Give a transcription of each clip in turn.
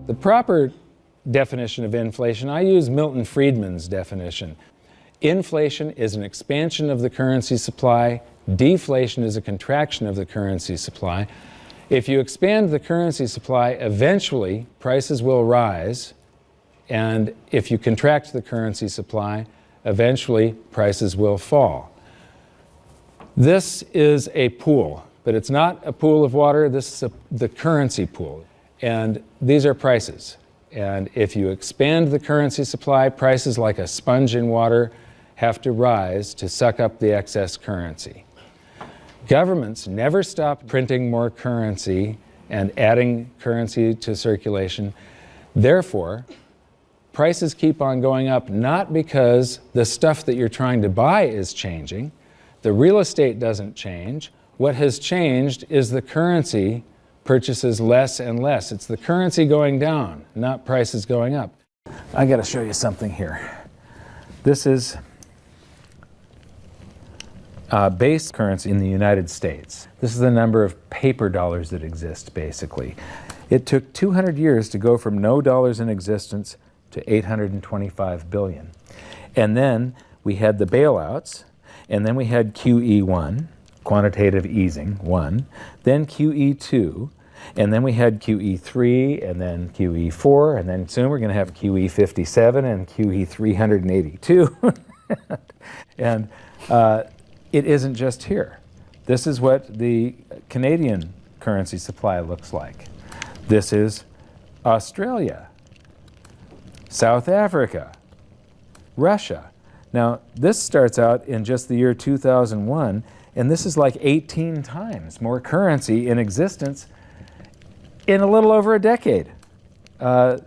The proper definition of inflation, I use Milton Friedman's definition. Inflation is an expansion of the currency supply. Deflation is a contraction of the currency supply. If you expand the currency supply, eventually prices will rise. And if you contract the currency supply, eventually prices will fall. This is a pool, but it's not a pool of water. This is the currency pool. And these are prices. And if you expand the currency supply, prices like a sponge in water have to rise to suck up the excess currency. Governments never stop printing more currency and adding currency to circulation. Therefore, prices keep on going up, not because the stuff that you're trying to buy is changing. The real estate doesn't change. What has changed is the currency purchases less and less. It's the currency going down, not prices going up. I got to show you something here. This is base currency in the United States. This is the number of paper dollars that exist, basically. It took 200 years to go from no dollars in existence to 825 billion. And then we had the bailouts, and then we had QE1, quantitative easing, 1, then QE2, and then we had QE3, and then QE4, and then soon we're going to have QE57 and QE382. And it isn't just here. This is what the Canadian currency supply looks like. This is Australia, South Africa, Russia. Now, this starts out in just the year 2001, and this is like 18 times more currency in existence in a little over a decade.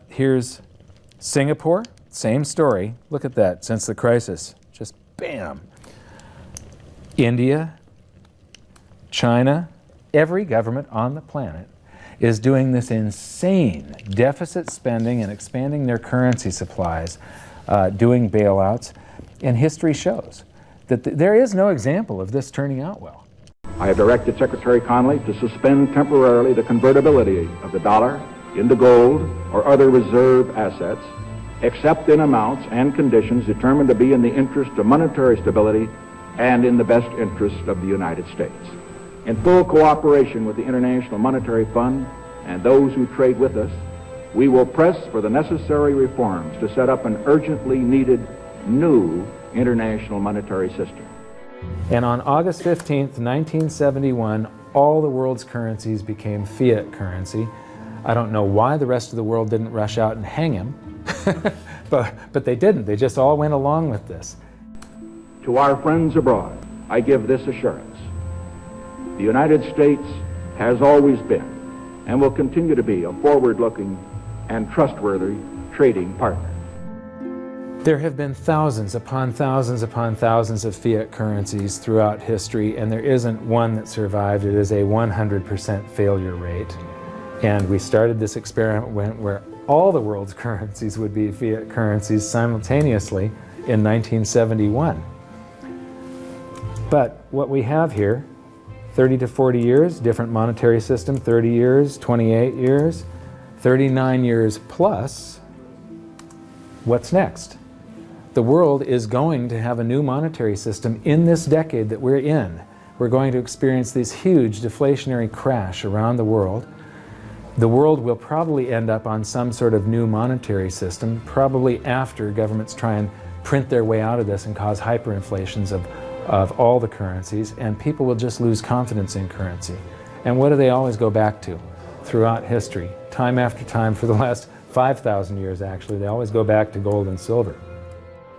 Here's Singapore, same story. Look at that, since the crisis, just bam. India, China, every government on the planet is doing this insane deficit spending and expanding their currency supplies, doing bailouts, and history shows that there is no example of this turning out well. I have directed Secretary Connally to suspend temporarily the convertibility of the dollar into gold or other reserve assets, except in amounts and conditions determined to be in the interest of monetary stability and in the best interest of the United States. In full cooperation with the International Monetary Fund and those who trade with us, we will press for the necessary reforms to set up an urgently needed new international monetary system. And on August 15th, 1971, all the world's currencies became fiat currency. I don't know why the rest of the world didn't rush out and hang him, but they didn't. They just all went along with this. To our friends abroad, I give this assurance. The United States has always been and will continue to be a forward-looking and trustworthy trading partner. There have been thousands upon thousands upon thousands of fiat currencies throughout history, and there isn't one that survived. It is a 100% failure rate. And we started this experiment where all the world's currencies would be fiat currencies simultaneously in 1971. But what we have here, 30 to 40 years, different monetary system, 30 years, 28 years, 39 years plus, what's next? The world is going to have a new monetary system in this decade that we're in. We're going to experience this huge deflationary crash around the world. The world will probably end up on some sort of new monetary system, probably after governments try and print their way out of this and cause hyperinflations of all the currencies, and people will just lose confidence in currency. And what do they always go back to throughout history? Time after time, for the last 5,000 years actually, they always go back to gold and silver.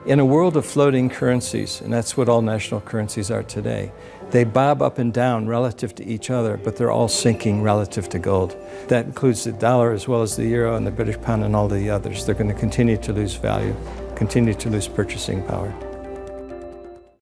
In a world of floating currencies, and that's what all national currencies are today, they bob up and down relative to each other, but they're all sinking relative to gold. That includes the dollar as well as the euro and the British pound and all the others. They're going to continue to lose value, continue to lose purchasing power.